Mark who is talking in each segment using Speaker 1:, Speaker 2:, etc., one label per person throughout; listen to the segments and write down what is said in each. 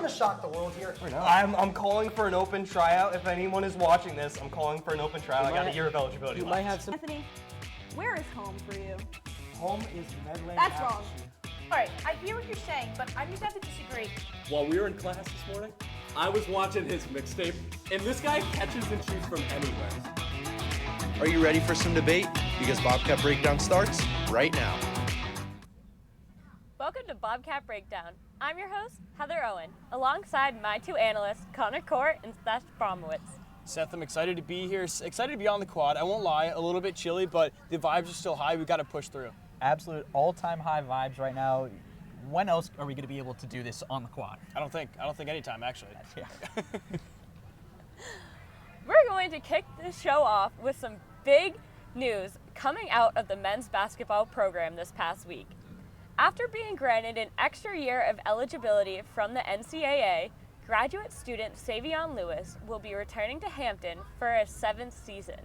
Speaker 1: to shock the world here.
Speaker 2: I'm calling for an open tryout. If anyone is watching this, I'm calling for an open tryout. I got a year of eligibility left.
Speaker 3: Might have some.
Speaker 4: Anthony, where is home for you?
Speaker 1: Home is Medland.
Speaker 4: That's wrong.
Speaker 5: All right, I hear what you're saying, but I'm just going to disagree.
Speaker 6: While we were in class this morning, I was watching his mixtape, and this guy catches and shoots from anywhere.
Speaker 7: Are you ready for some debate? Because Bobcat Breakdown starts right now.
Speaker 8: Welcome to Bobcat Breakdown. I'm your host, Heather Owen, alongside my two analysts, Connor Court and Seth Bromowitz.
Speaker 2: Seth, I'm excited to be here, excited to be on the quad. I won't lie, a little bit chilly, but the vibes are still high. We've got to push through.
Speaker 3: Absolute all-time high vibes right now. When else are we going to be able to do this on the quad?
Speaker 2: I don't think anytime, actually.
Speaker 3: Yeah.
Speaker 8: We're going to kick this show off with some big news coming out of the men's basketball program this past week. After being granted an extra year of eligibility from the NCAA, graduate student Savion Lewis will be returning to Hampton for a 7th season.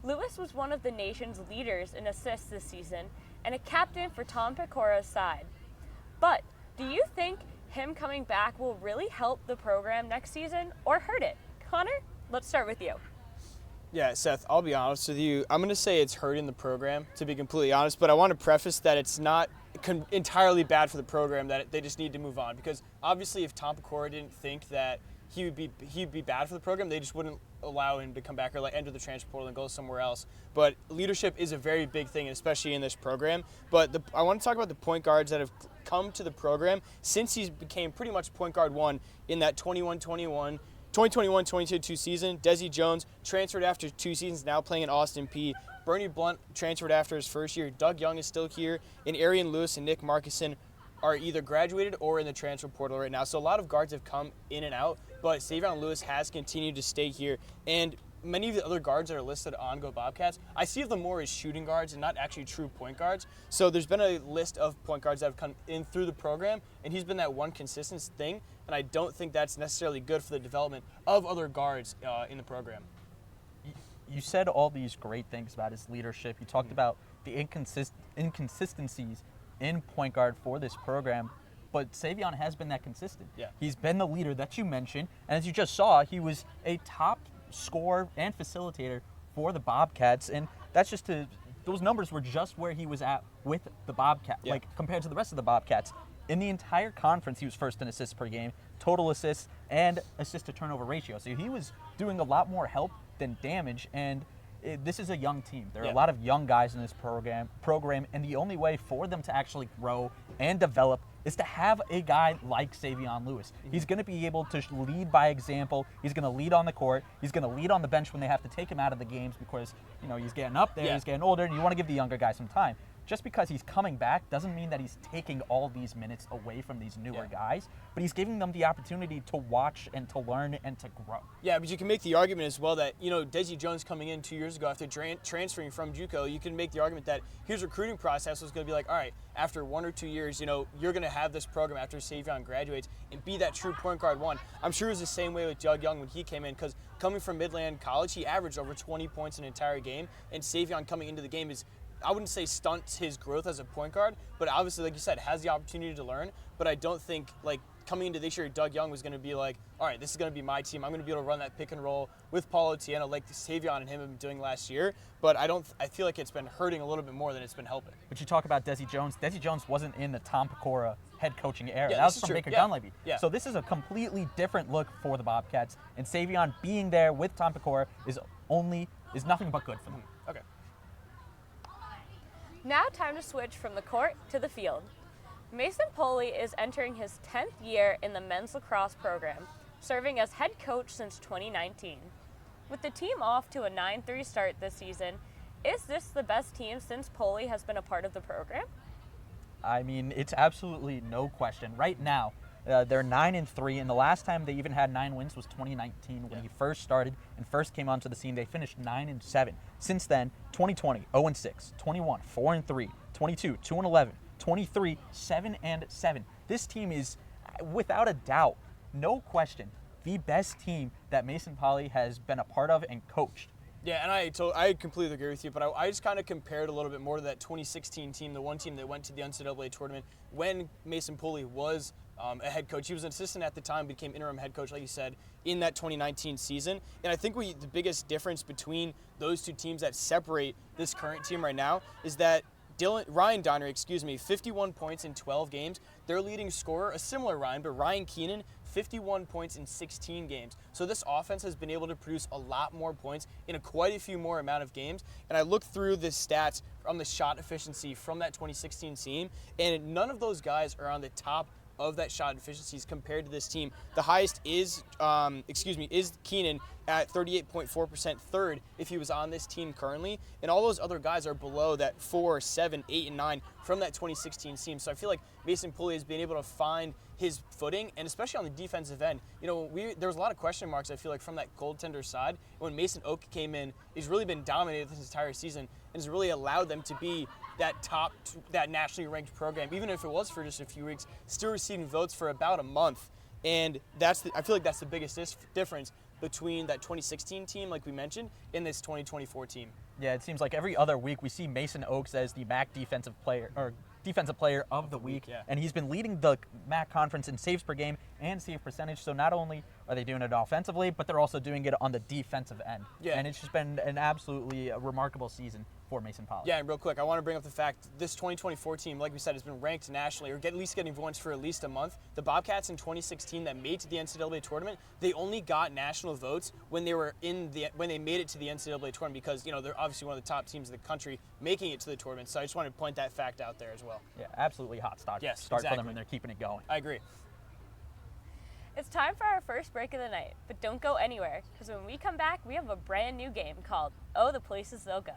Speaker 8: Lewis was one of the nation's leaders in assists this season and a captain for Tom Pecora's side. But do you think him coming back will really help the program next season or hurt it? Connor, let's start with you.
Speaker 2: Yeah, Seth, I'll be honest with you. I'm going to say it's hurting the program, to be completely honest, but I want to preface that it's not entirely bad for the program, that they just need to move on. Because obviously if Tom Pecora didn't think that he'd be bad for the program, they just wouldn't allow him to come back or like enter the transfer portal and go somewhere else. But leadership is a very big thing, especially in this program. But I want to talk about the point guards that have come to the program since he became pretty much point guard one in that 2021-22 season. Desi Jones transferred after 2 seasons, now playing in Austin Peay. Bernie Blunt transferred after his first year. Doug Young is still here. And Arian Lewis and Nick Markison are either graduated or in the transfer portal right now. So a lot of guards have come in and out, but Savion Lewis has continued to stay here. And many of the other guards that are listed on Go Bobcats, I see them more as shooting guards and not actually true point guards. So there's been a list of point guards that have come in through the program, and he's been that one consistent thing. And I don't think that's necessarily good for the development of other guards in the program.
Speaker 3: You said all these great things about his leadership. You talked about the inconsistencies in point guard for this program, but Savion has been that consistent.
Speaker 2: Yeah.
Speaker 3: He's been the leader that you mentioned, and as you just saw, he was a top scorer and facilitator for the Bobcats, and that's just those numbers were just where he was at with the Bobcat, like compared to the rest of the Bobcats. In the entire conference, he was first in assists per game, total assists, and assist to turnover ratio. So he was doing a lot more help than damage, and this is a young team. There are a lot of young guys in this program, and the only way for them to actually grow and develop is to have a guy like Savion Lewis. He's going to be able to lead by example. He's going to lead on the court. He's going to lead on the bench when they have to take him out of the games because, you know, he's getting up there, he's getting older, and you want to give the younger guy some time. Just because he's coming back doesn't mean that he's taking all these minutes away from these newer guys, but he's giving them the opportunity to watch and to learn and to grow. Yeah,
Speaker 2: but you can make the argument as well that, you know, Desi Jones coming in 2 years ago after transferring from JUCO, you can make the argument that his recruiting process was going to be like, all right, after 1 or 2 years, you know, you're going to have this program after Savion graduates and be that true point guard one. I'm sure it was the same way with Doug Young when he came in, because coming from Midland College, he averaged over 20 points an entire game, and Savion coming into the game is, I wouldn't say stunts his growth as a point guard, but obviously, like you said, has the opportunity to learn. But I don't think, like, coming into this year, Doug Young was going to be like, all right, this is going to be my team. I'm going to be able to run that pick and roll with Paul Otieno like Savion and him have been doing last year. But I feel like it's been hurting a little bit more than it's been helping.
Speaker 3: But you talk about Desi Jones. Desi Jones wasn't in the Tom Pecora head coaching era.
Speaker 2: Yeah,
Speaker 3: that was from
Speaker 2: true.
Speaker 3: Baker Dunleavy.
Speaker 2: Yeah.
Speaker 3: So this is a completely different look for the Bobcats. And Savion being there with Tom Pecora is nothing but good for them.
Speaker 2: Okay.
Speaker 8: Now time to switch from the court to the field. Mason Poley is entering his 10th year in the men's lacrosse program, serving as head coach since 2019. With the team off to a 9-3 start this season, is this the best team since Poley has been a part of the program?
Speaker 3: I mean, it's absolutely no question. Right now, they're 9-3, and the last time they even had 9 wins was 2019 when he first started and first came onto the scene. They finished 9-7. Since then, 2020, 0-6, 21, 4-3, 22, 2-11, 23, 7-7. This team is, without a doubt, no question, the best team that Mason Poley has been a part of and coached.
Speaker 2: Yeah, and I completely agree with you, but I just kind of compared a little bit more to that 2016 team, the one team that went to the NCAA tournament when Mason Pulley was a head coach. He was an assistant at the time, became interim head coach, like you said, in that 2019 season. And I think the biggest difference between those two teams that separate this current team right now is that Ryan Donnery, 51 points in 12 games. Their leading scorer, a similar Ryan, but Ryan Keenan, 51 points in 16 games. So this offense has been able to produce a lot more points in quite a few more amount of games. And I looked through the stats from the shot efficiency from that 2016 team, and none of those guys are on the top of that shot efficiencies compared to this team. The highest is Keenan at 38.4%, third if he was on this team currently, and all those other guys are below that 4, 7, 8, and 9 from that 2016 team. So I feel like Mason Pulley has been able to find his footing, and especially on the defensive end. There was a lot of question marks, I feel like, from that goaltender side. When Mason Oak came in, he's really been dominated this entire season and has really allowed them to be that nationally ranked program, even if it was for just a few weeks, still receiving votes for about a month. And I feel like that's the biggest difference between that 2016 team, like we mentioned, and this 2024 team.
Speaker 3: Yeah, it seems like every other week we see Mason Oaks as the MAAC defensive player of the week,
Speaker 2: yeah.
Speaker 3: And he's been leading the MAAC conference in saves per game and save percentage. So not only are they doing it offensively, but they're also doing it on the defensive end.
Speaker 2: Yeah.
Speaker 3: And it's just been an absolutely remarkable season for Mason Poly.
Speaker 2: Yeah, and real quick, I want to bring up the fact this 2024 team, like we said, has been ranked nationally, or at least getting points for at least a month. The Bobcats in 2016 that made it to the NCAA tournament, they only got national votes when they made it to the NCAA tournament, because they're obviously one of the top teams in the country making it to the tournament. So I just wanted to point that fact out there as well.
Speaker 3: Yeah, absolutely hot start for them, and they're keeping it going.
Speaker 2: I agree.
Speaker 8: It's time for our first break of the night, but don't go anywhere, because when we come back, we have a brand new game called Oh, the Places They'll Go.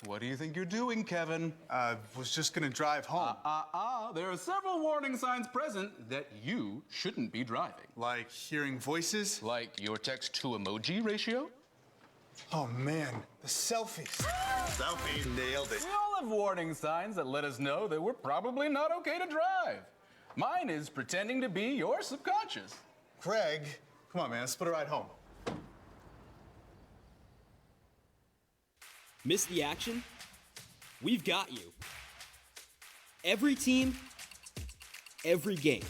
Speaker 9: What do you think you're doing, Kevin?
Speaker 10: Was just gonna drive home.
Speaker 9: There are several warning signs present that you shouldn't be driving.
Speaker 10: Like hearing voices?
Speaker 9: Like your text-to-emoji ratio?
Speaker 10: Oh man, the selfies. Selfies, nailed it.
Speaker 9: We all have warning signs that let us know that we're probably not okay to drive. Mine is pretending to be your subconscious.
Speaker 10: Craig, come on man, let's put a ride home.
Speaker 11: Miss the action? We've got you. Every team, every game.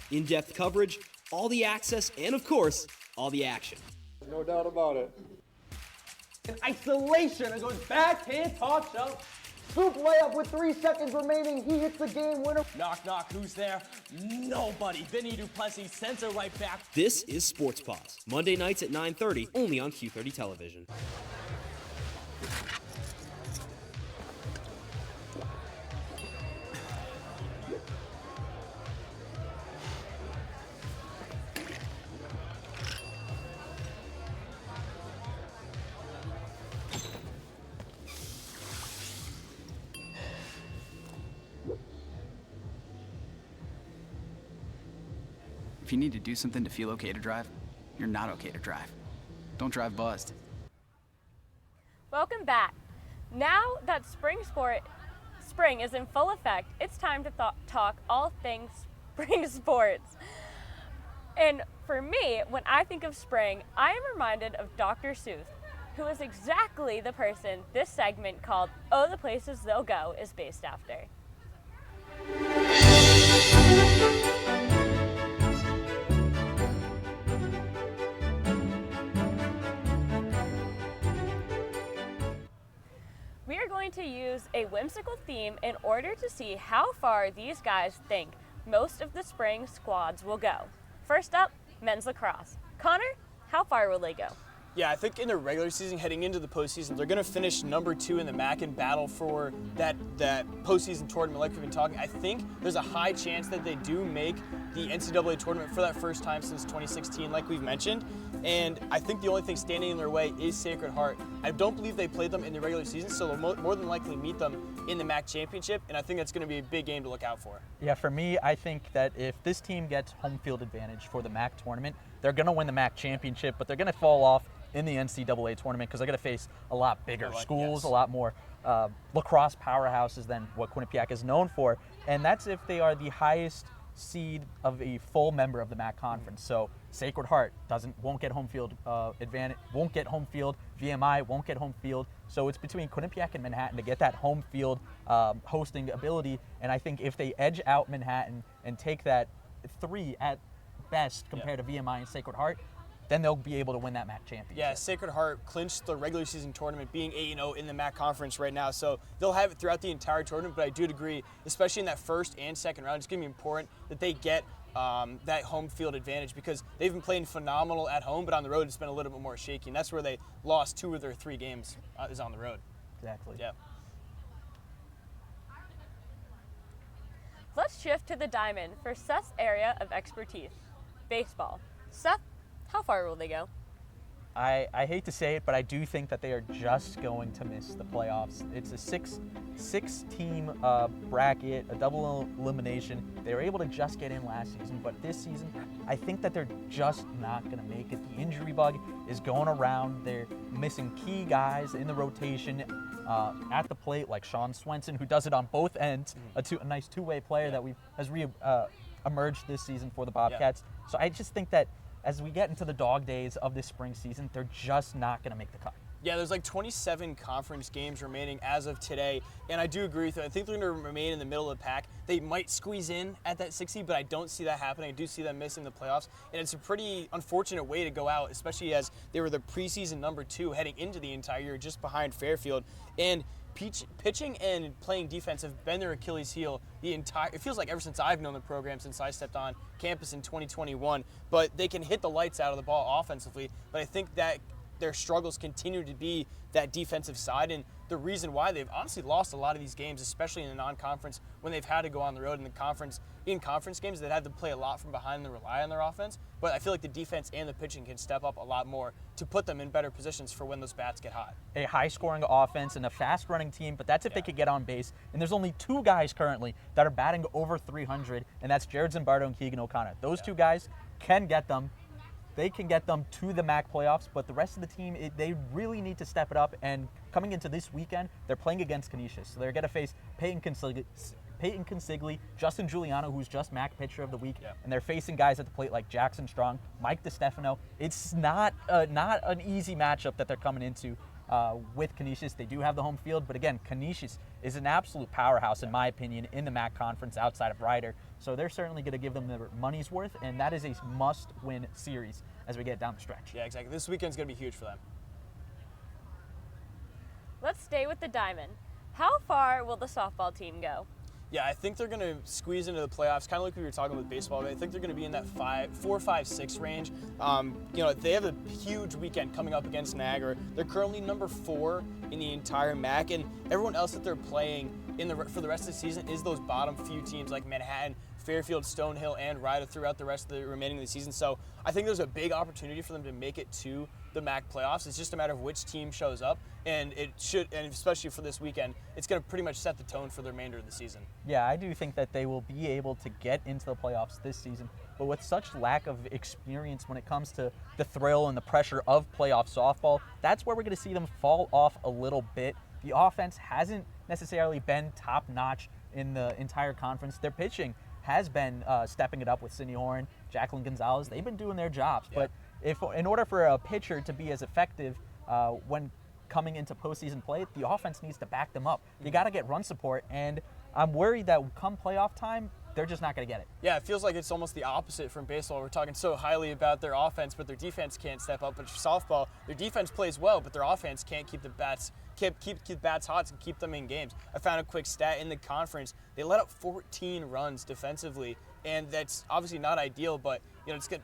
Speaker 11: In-depth coverage, all the access, and of course, all the action.
Speaker 1: No doubt about it.
Speaker 12: In isolation, it goes backhand top shot. Scoop layup with 3 seconds remaining. He hits the game winner.
Speaker 11: Knock, knock, who's there? Nobody. Vinny Duplessis sends it right back. This is Sports Pause. Monday nights at 9:30, only on Q30 Television.
Speaker 13: If you need to do something to feel okay to drive, you're not okay to drive. Don't drive buzzed.
Speaker 8: Welcome back. Now that spring is in full effect, it's time to talk all things spring sports. And for me, when I think of spring, I am reminded of Dr. Seuss, who is exactly the person this segment called Oh, the Places They'll Go is based after. We are going to use a whimsical theme in order to see how far these guys think most of the spring squads will go. First up, men's lacrosse. Connor, how far will they go?
Speaker 2: Yeah, I think in the regular season, heading into the postseason, they're going to finish number 2 in the MAAC and battle for that postseason tournament like we've been talking. I think there's a high chance that they do make the NCAA tournament for that first time since 2016, like we've mentioned. And I think the only thing standing in their way is Sacred Heart. I don't believe they played them in the regular season, so they'll more than likely meet them in the MAAC championship, and I think that's going to be a big game to look out for.
Speaker 3: Yeah, for me, I think that if this team gets home field advantage for the MAAC tournament, they're going to win the MAAC championship, but they're going to fall off in the NCAA tournament because they're going to face a lot bigger schools, a lot more lacrosse powerhouses than what Quinnipiac is known for. And that's if they are the highest seed of a full member of the MAAC conference. So Sacred Heart won't get home field advantage, won't get home field. VMI won't get home field. So it's between Quinnipiac and Manhattan to get that home field hosting ability. And I think if they edge out Manhattan and take that 3 at best compared to VMI and Sacred Heart, then they'll be able to win that MAAC championship.
Speaker 2: Yeah, Sacred Heart clinched the regular season tournament being 8-0 in the MAAC conference right now, so they'll have it throughout the entire tournament, but I do agree, especially in that first and second round, it's going to be important that they get that home field advantage because they've been playing phenomenal at home, but on the road it's been a little bit more shaky, and that's where they lost 2 of their 3 games is on the road.
Speaker 3: Exactly.
Speaker 2: Yeah.
Speaker 8: Let's shift to the diamond for Seth's area of expertise, baseball. Seth, how far will they go?
Speaker 3: I hate to say it, but I do think that they are just going to miss the playoffs. It's a six-team bracket, a double elimination. They were able to just get in last season, but this season, I think that they're just not going to make it. The injury bug is going around. They're missing key guys in the rotation at the plate, like Sean Swenson, who does it on both ends, a nice two-way player that has emerged this season for the Bobcats. So I just think that as we get into the dog days of this spring season, they're just not going to make the cut.
Speaker 2: Yeah, there's like 27 conference games remaining as of today, and I do agree with you. I think they're going to remain in the middle of the pack. They might squeeze in at that 60, but I don't see that happening. I do see them missing the playoffs, and it's a pretty unfortunate way to go out, especially as they were the preseason number 2 heading into the entire year, just behind Fairfield. And pitching and playing defense have been their Achilles heel it feels like ever since I've known the program, since I stepped on campus in 2021. But they can hit the lights out of the ball offensively, but I think that their struggles continue to be that defensive side, and the reason why they've honestly lost a lot of these games, especially in the non-conference, when they've had to go on the road in conference games, they've had to play a lot from behind and rely on their offense. But I feel like the defense and the pitching can step up a lot more to put them in better positions for when those bats get hot.
Speaker 3: A high-scoring offense and a fast-running team, but that's if they could get on base. And there's only 2 guys currently that are batting over 300, and that's Jared Zimbardo and Keegan O'Connor. Those 2 guys can get them. They can get them to the MAAC playoffs, but the rest of the team, they really need to step it up. And coming into this weekend, they're playing against Canisius. So they're going to face Peyton Consigli, Justin Giuliano, who's just MAAC Pitcher of the Week, and they're facing guys at the plate like Jackson Strong, Mike DeStefano. It's not an easy matchup that they're coming into with Canisius. They do have the home field, but again, Canisius is an absolute powerhouse, in my opinion, in the MAAC conference outside of Ryder. So they're certainly going to give them their money's worth, and that is a must-win series as we get down the stretch.
Speaker 2: Yeah, exactly. This weekend's going to be huge for them.
Speaker 8: Let's stay with the diamond. How far will the softball team go?
Speaker 2: Yeah, I think they're going to squeeze into the playoffs, kind of like we were talking with baseball. But I think they're going to be in that 4, 5, 6 range. They have a huge weekend coming up against Niagara. They're currently number 4 in the entire MAAC, and everyone else that they're playing for the rest of the season is those bottom few teams like Manhattan, Fairfield, Stonehill, and Ryder throughout the rest of the remaining of the season. So I think there's a big opportunity for them to make it to the MAAC playoffs. It's just a matter of which team shows up, and especially for this weekend, it's going to pretty much set the tone for the remainder of the season.
Speaker 3: Yeah, I do think that they will be able to get into the playoffs this season, but with such lack of experience when it comes to the thrill and the pressure of playoff softball, that's where we're going to see them fall off a little bit. The offense hasn't necessarily been top-notch in the entire conference. Their pitching has been stepping it up with Cindy Horn, Jacqueline Gonzalez. They've been doing their jobs, but in order for a pitcher to be as effective when coming into postseason play, the offense needs to back them up. You got to get run support, and I'm worried that come playoff time, they're just not going to get it.
Speaker 2: Yeah, it feels like it's almost the opposite from baseball. We're talking so highly about their offense, but their defense can't step up. But for softball, their defense plays well, but their offense can't keep the bats hot and keep them in games. I found a quick stat in the conference. They let up 14 runs defensively, and that's obviously not ideal, but it's good.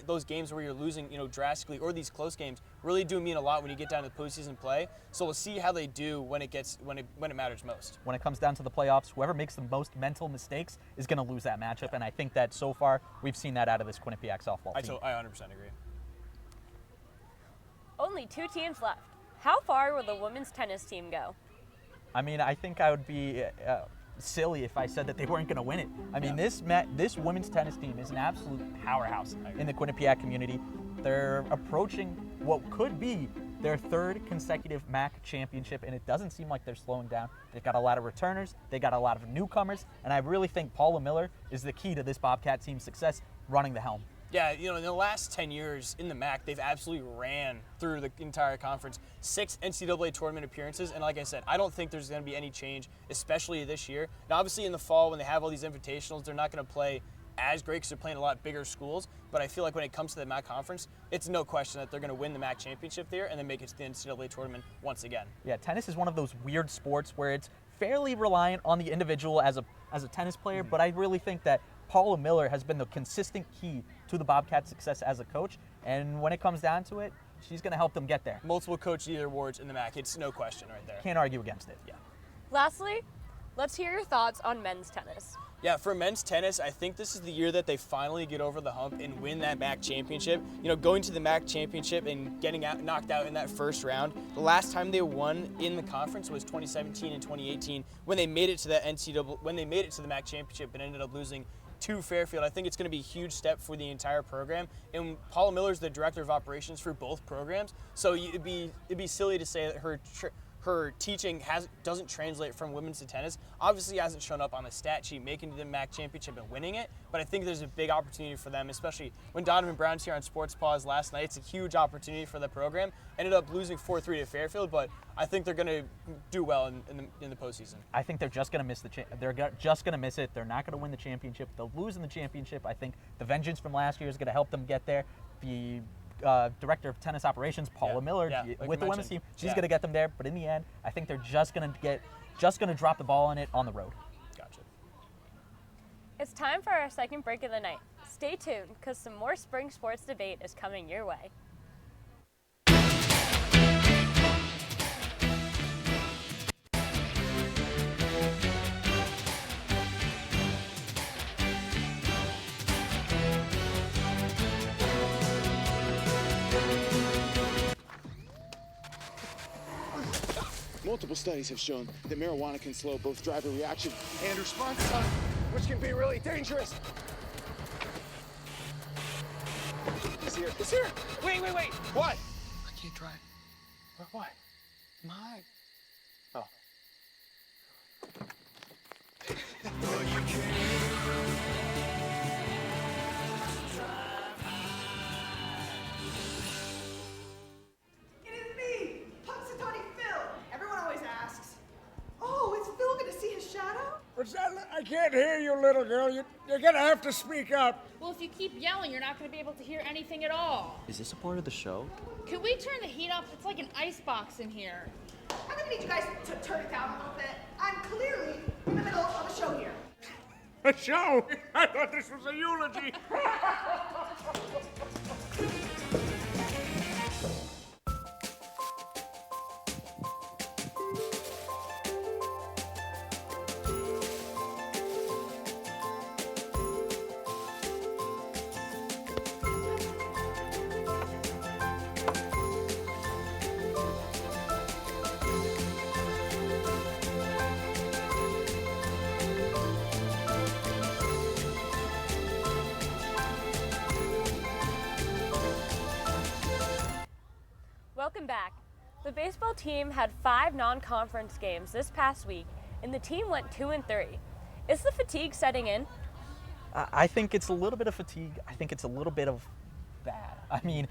Speaker 2: Those games where you're losing, drastically, or these close games really do mean a lot when you get down to postseason play. So we'll see how they do when it matters most.
Speaker 3: When it comes down to the playoffs, whoever makes the most mental mistakes is going to lose that matchup, and I think that so far we've seen that out of this Quinnipiac softball team.
Speaker 2: I 100% agree.
Speaker 8: Only 2 teams left. How far will the women's tennis team go?
Speaker 3: I mean, I think I would be silly if I said that they weren't going to win it. I mean, this women's tennis team is an absolute powerhouse in the Quinnipiac community. They're approaching what could be their third consecutive MAAC championship, and it doesn't seem like they're slowing down. They've got a lot of returners, they got a lot of newcomers, and I really think Paula Miller is the key to this Bobcat team's success running the helm.
Speaker 2: Yeah, you know, in the last 10 years in the MAAC, they've absolutely ran through the entire conference. 6 NCAA tournament appearances, and like I said, I don't think there's going to be any change, especially this year. Now, obviously in the fall, when they have all these invitationals, they're not going to play as great because they're playing a lot bigger schools, but I feel like when it comes to the MAAC conference, it's no question that they're going to win the MAAC championship there and then make it to the NCAA tournament once again.
Speaker 3: Yeah, tennis is one of those weird sports where it's fairly reliant on the individual as a tennis player, but I really think that Paula Miller has been the consistent key to the Bobcats' success as a coach, and when it comes down to it, she's going to help them get there.
Speaker 2: Multiple Coach of the Year awards in the MAAC, it's no question right there.
Speaker 3: Can't argue against it.
Speaker 2: Yeah.
Speaker 8: Lastly, let's hear your thoughts on men's tennis.
Speaker 2: Yeah, for men's tennis, I think this is the year that they finally get over the hump and win that MAAC championship. You know, going to the MAAC championship and getting knocked out in that first round. The last time they won in the conference was 2017 and 2018 when they made it to the MAAC championship and ended up losing to Fairfield. I think it's going to be a huge step for the entire program. And Paula Miller's the director of operations for both programs, so it'd be silly to say that her teaching doesn't translate from women's to tennis. Obviously hasn't shown up on the stat sheet making it to the MAAC championship and winning it, but I think there's a big opportunity for them, especially when Donovan Brown's here on Sports Pause last night. It's a huge opportunity for the program. Ended up losing 4-3 to Fairfield, but I think they're going to do well in the postseason.
Speaker 3: I think they're just going to miss they're just going to miss it. They're not going to win the championship. They'll lose in the championship. I think the vengeance from last year is going to help them get there. The director of tennis operations, Paula Miller,
Speaker 2: like
Speaker 3: with the women's team, she's going to get them there. But in the end, I think they're just going to drop the ball on it on the road.
Speaker 2: Gotcha.
Speaker 8: It's time for our second break of the night. Stay tuned, because some more spring sports debate is coming your way.
Speaker 14: Multiple studies have shown that marijuana can slow both driver reaction and response time, which can be really dangerous. It's here. It's here. Wait. What? I can't drive. Why? My. Oh.
Speaker 15: I can't hear you, little girl. You're gonna have to speak up.
Speaker 5: Well, if you keep yelling, you're not going to be able to hear anything at all.
Speaker 3: Is this a part of the show?
Speaker 5: Can we turn the heat up? It's like an ice box in here.
Speaker 16: I'm gonna need you guys to turn it down a little bit. I'm clearly in the middle of a show here.
Speaker 15: A show? I thought this was a eulogy.
Speaker 8: Welcome back. The baseball team had 5 non-conference games this past week, and the team went 2-3. Is the fatigue setting in?
Speaker 3: I think it's a little bit of fatigue. I think it's a little bit of bad. I mean,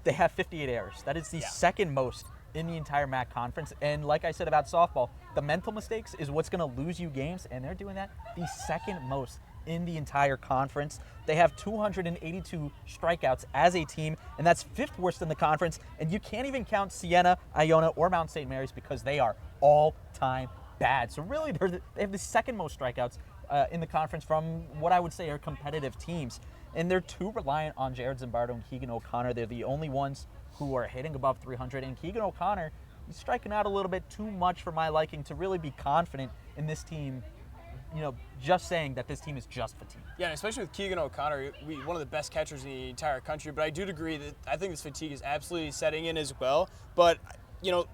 Speaker 3: they have 58 errors. That is the second most in the entire MAAC conference. And like I said about softball, the mental mistakes is what's going to lose you games, and they're doing that the second most in the entire conference. They have 282 strikeouts as a team, and that's 5th worst in the conference. And you can't even count Siena, Iona, or Mount St. Mary's because they are all-time bad. So really, they have the second most strikeouts in the conference from what I would say are competitive teams. And they're too reliant on Jared Zimbardo and Keegan O'Connor. They're the only ones who are hitting above 300. And Keegan O'Connor, he's striking out a little bit too much for my liking to really be confident in this team. You know, just saying that this team is just fatigued.
Speaker 2: Yeah, and especially with Keegan O'Connor, one of the best catchers in the entire country. But I do agree that I think this fatigue is absolutely setting in as well. But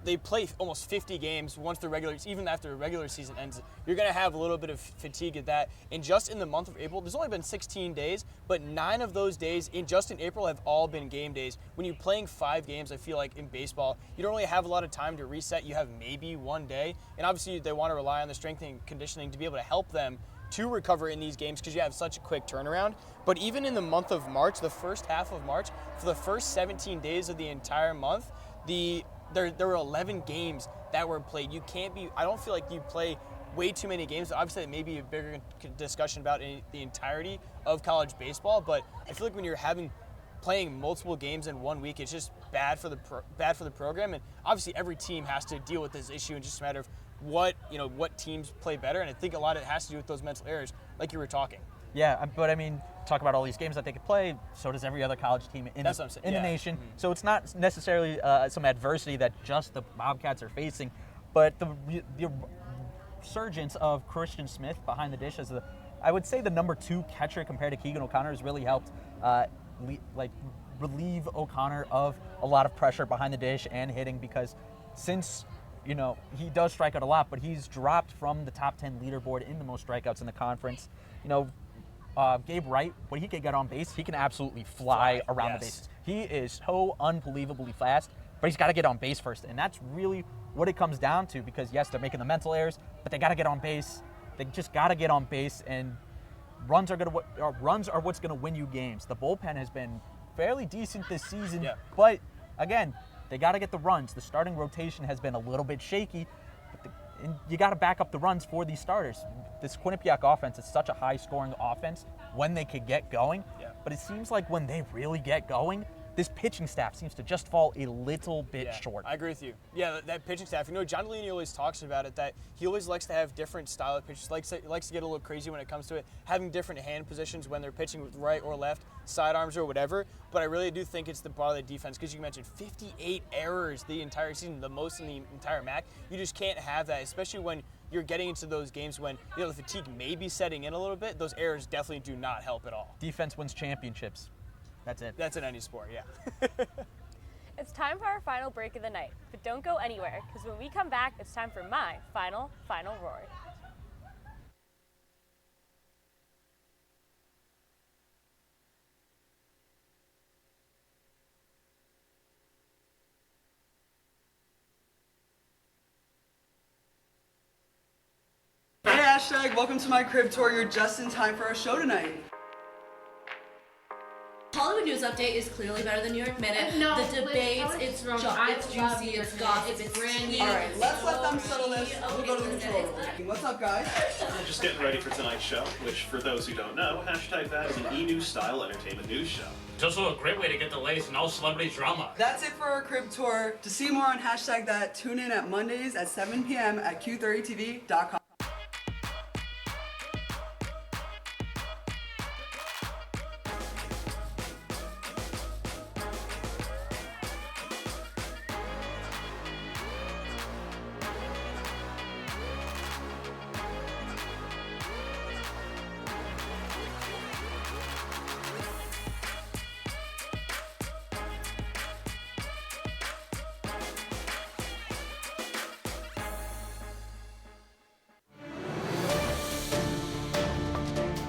Speaker 2: they play almost 50 games once even after the regular season ends. You're going to have a little bit of fatigue at that. And just in the month of April, there's only been 16 days, but 9 of those days in April have all been game days. When you're playing 5 games, I feel like in baseball, you don't really have a lot of time to reset. You have maybe one day. And obviously they want to rely on the strength and conditioning to be able to help them to recover in these games because you have such a quick turnaround. But even in the month of March, the first half of March, for the first 17 days of the entire month, there were 11 games that were played. I don't feel like you play way too many games. Obviously, it may be a bigger discussion about the entirety of college baseball, but I feel like when you're playing multiple games in 1 week, it's just bad for the program. And obviously, every team has to deal with this issue. It's just a matter of what teams play better. And I think a lot of it has to do with those mental errors, like you were talking.
Speaker 3: Yeah, but I mean, talk about all these games that they could play. So does every other college team in the nation. Mm-hmm. So it's not necessarily some adversity that just the Bobcats are facing, but the resurgence of Christian Smith behind the dish as I would say the number 2 catcher compared to Keegan O'Connor has really helped relieve O'Connor of a lot of pressure behind the dish and hitting, because since he does strike out a lot, but he's dropped from the top 10 leaderboard in the most strikeouts in the conference. Gabe Wright, when he can get on base, he can absolutely fly around the bases. He is so unbelievably fast, but he's got to get on base first, and that's really what it comes down to, because yes, they're making the mental errors, but they got to get on base. They just got to get on base, and runs are what's going to win you games. The bullpen has been fairly decent this season, but again, they got to get the runs. The starting rotation has been a little bit shaky, and you got to back up the runs for these starters. This Quinnipiac offense is such a high-scoring offense when they could get going, but it seems like when they really get going, this pitching staff seems to just fall a little bit short.
Speaker 2: I agree with you. Yeah, that pitching staff. John Delaney always talks about it, that he always likes to have different style of pitches, likes to get a little crazy when it comes to it, having different hand positions when they're pitching with right or left, sidearms or whatever. But I really do think it's the part of the defense, because you mentioned 58 errors the entire season, the most in the entire MAAC. You just can't have that, especially when you're getting into those games when the fatigue may be setting in a little bit. Those errors definitely do not help at all.
Speaker 3: Defense wins championships. That's it.
Speaker 2: That's in any sport, yeah.
Speaker 8: It's time for our final break of the night, but don't go anywhere, because when we come back, it's time for my final roar.
Speaker 17: Hey, hashtag, welcome to my crib tour. You're just in time for our show tonight.
Speaker 18: Hollywood News Update is clearly better than New York Minute.
Speaker 5: No,
Speaker 18: the debates, it's juicy, it's gossip, it's brand new.
Speaker 17: Alright, let's let them settle this. We'll go to the control room. What's up, guys?
Speaker 19: I'm just getting ready for tonight's show, which, for those who don't know, hashtag that is an e-news style entertainment news show.
Speaker 20: It's also a great way to get the latest in all celebrity drama.
Speaker 17: That's it for our crib tour. To see more on hashtag that, tune in at Mondays at 7 p.m. at Q30TV.com.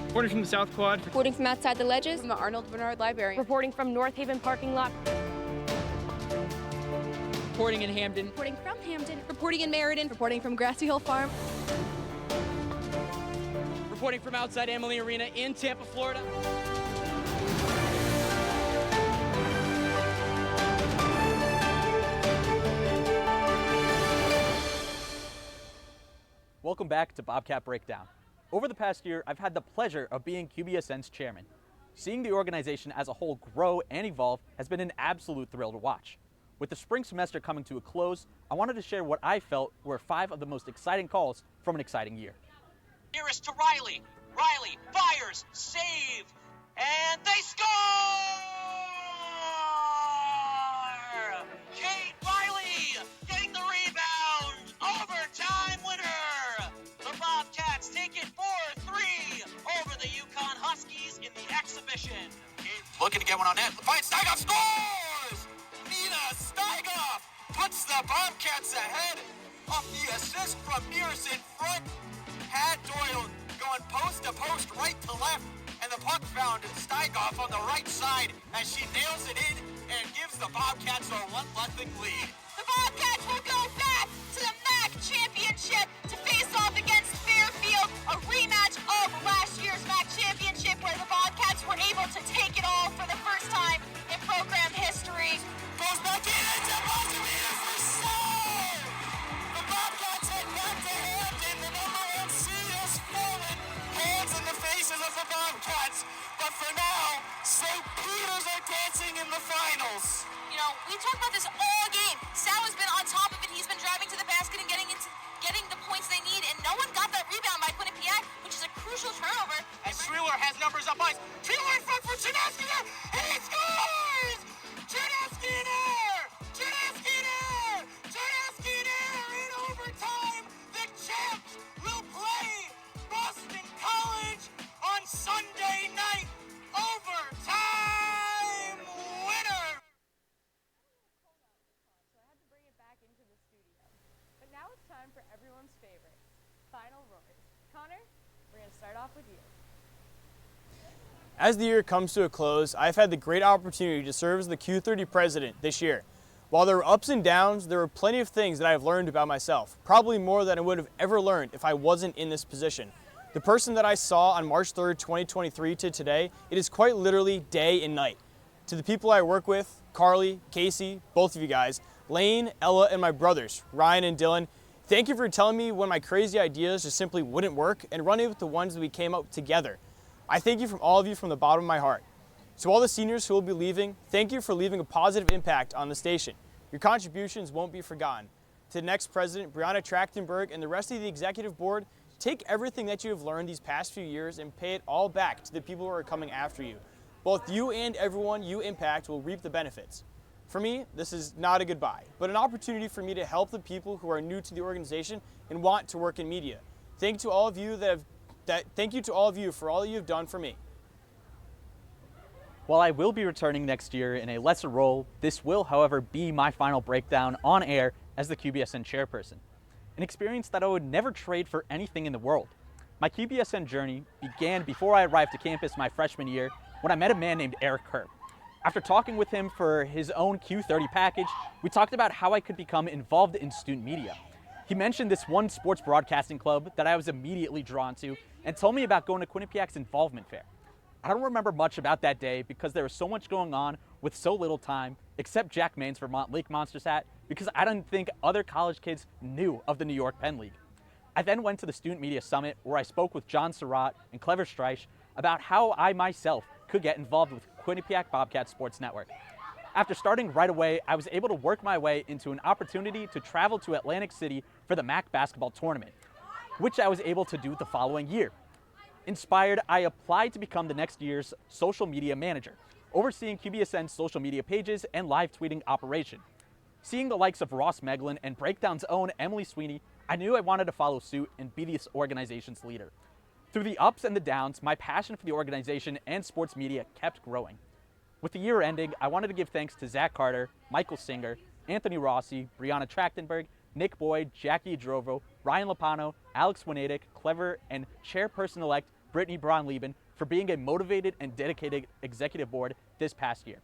Speaker 21: Reporting from the South Quad.
Speaker 22: Reporting from outside the ledges. From the Arnold Bernard Library.
Speaker 4: Reporting from North Haven parking lot.
Speaker 22: Reporting in Hamden. Reporting from Hamden. Reporting in Meriden. Reporting from Grassy Hill Farm.
Speaker 23: Reporting from outside Amalie Arena in Tampa, Florida.
Speaker 3: Welcome back to Bobcat Breakdown. Over the past year, I've had the pleasure of being QBSN's chairman. Seeing the organization as a whole grow and evolve has been an absolute thrill to watch. With the spring semester coming to a close, I wanted to share what I felt were 5 of the most exciting calls from an exciting year.
Speaker 24: Nearest to Riley. Riley fires, save, and they score! Kate Riley getting the rebound, overtime winner! The Bobcats take it 4-3 over the Yukon Huskies in the exhibition. Looking to get one on net. Fight Steigoff scores! Nina Steigoff puts puts the Bobcats ahead off the assist from Mears in front. Had Doyle going post to post, right to left, and the puck found Steigoff on the right side as she nails it in and gives the Bobcats a 1-0 lead.
Speaker 16: The Bobcats will go back to the MAAC championship to face off against Fairfield, a rematch of last year's MAAC championship where the Bobcats were able to take it all for the first time in program history.
Speaker 24: Goes back in and Depository for save! The Bobcats head back to Hampton. The number 1 seed has fallen. Hands in the faces of the Bobcats. But for now, St. Peter's are dancing in the finals.
Speaker 16: You know, we talked about this all game. Sal has been on top of it. He's been driving to the basket and getting the points they need, and no one got that rebound by Quinnipiac, which is a crucial turnover.
Speaker 24: And Schreeler has numbers up ice. Schreeler in front for Chernowski there, and he scores! Chernowski in air! Chernowski in air! Chernowski in air! In overtime, the champs will play Boston College on Sunday night. Overtime winner!
Speaker 8: But now it's time for everyone's favorite, Final Roars. Connor, we're going to start off with you.
Speaker 2: As the year comes to a close, I've had the great opportunity to serve as the Q30 president this year. While there were ups and downs, there were plenty of things that I've learned about myself, probably more than I would have ever learned if I wasn't in this position. The person that I saw on March 3rd, 2023 to today, it is quite literally day and night. To the people I work with, Carly, Casey, both of you guys, Lane, Ella, and my brothers, Ryan and Dylan, thank you for telling me when my crazy ideas just simply wouldn't work and running with the ones that we came up together. I thank you from all of you from the bottom of my heart. To all the seniors who will be leaving, thank you for leaving a positive impact on the station. Your contributions won't be forgotten. To the next president, Brianna Trachtenberg, and the rest of the executive board, take everything that you have learned these past few years and pay it all back to the people who are coming after you. Both you and everyone you impact will reap the benefits. For me, this is not a goodbye, but an opportunity for me to help the people who are new to the organization and want to work in media. Thank you to all of you for all that you've done for me.
Speaker 3: While I will be returning next year in a lesser role, this will, however, be my final breakdown on air as the QBSN chairperson. An experience that I would never trade for anything in the world. My QBSN journey began before I arrived to campus my freshman year when I met a man named Eric Kerr. After talking with him for his own Q30 package, we talked about how I could become involved in student media. He mentioned this one sports broadcasting club that I was immediately drawn to and told me about going to Quinnipiac's involvement fair. I don't remember much about that day because there was so much going on with so little time, except Jack Maine's Vermont Lake Monsters hat, because I didn't think other college kids knew of the New York Penn League. I then went to the Student Media Summit where I spoke with John Surratt and Clever Streich about how I myself could get involved with Quinnipiac Bobcat Sports Network. After starting right away, I was able to work my way into an opportunity to travel to Atlantic City for the MAAC basketball tournament, which I was able to do the following year. Inspired, I applied to become the next year's social media manager, overseeing QBSN's social media pages and live tweeting operation. Seeing the likes of Ross Meglin and Breakdown's own Emily Sweeney, I knew I wanted to follow suit and be this organization's leader. Through the ups and the downs, my passion for the organization and sports media kept growing. With the year ending, I wanted to give thanks to Zach Carter, Michael Singer, Anthony Rossi, Brianna Trachtenberg, Nick Boyd, Jackie Drovo, Ryan Lapano, Alex Winadic, Clever, and Chairperson-elect Brittany Braun-Lieben for being a motivated and dedicated executive board this past year.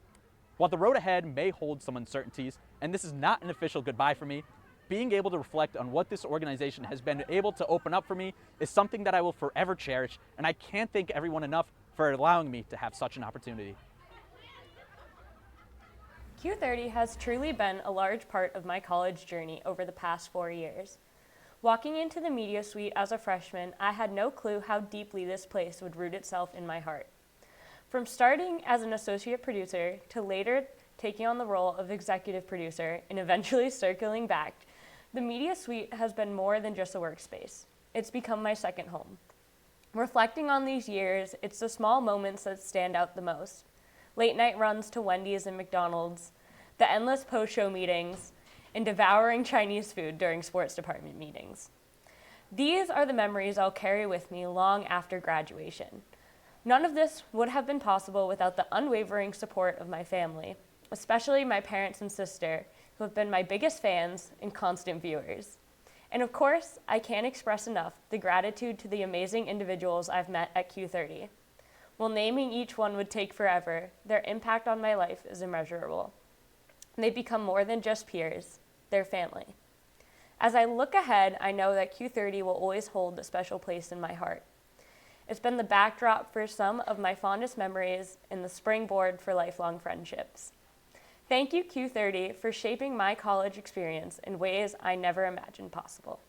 Speaker 3: While the road ahead may hold some uncertainties, and this is not an official goodbye for me, being able to reflect on what this organization has been able to open up for me is something that I will forever cherish, and I can't thank everyone enough for allowing me to have such an opportunity.
Speaker 8: Q30 has truly been a large part of my college journey over the past 4 years. Walking into the media suite as a freshman, I had no clue how deeply this place would root itself in my heart. From starting as an associate producer to later taking on the role of executive producer and eventually circling back, the media suite has been more than just a workspace. It's become my second home. Reflecting on these years, it's the small moments that stand out the most. Late night runs to Wendy's and McDonald's, the endless post-show meetings, and devouring Chinese food during sports department meetings. These are the memories I'll carry with me long after graduation. None of this would have been possible without the unwavering support of my family, especially my parents and sister. who have been my biggest fans and constant viewers. And of course, I can't express enough the gratitude to the amazing individuals I've met at Q30. While naming each one would take forever, their impact on my life is immeasurable. They've become more than just peers, they're family. As I look ahead, I know that Q30 will always hold a special place in my heart. It's been the backdrop for some of my fondest memories and the springboard for lifelong friendships. Thank you, Q30, for shaping my college experience in ways I never imagined possible.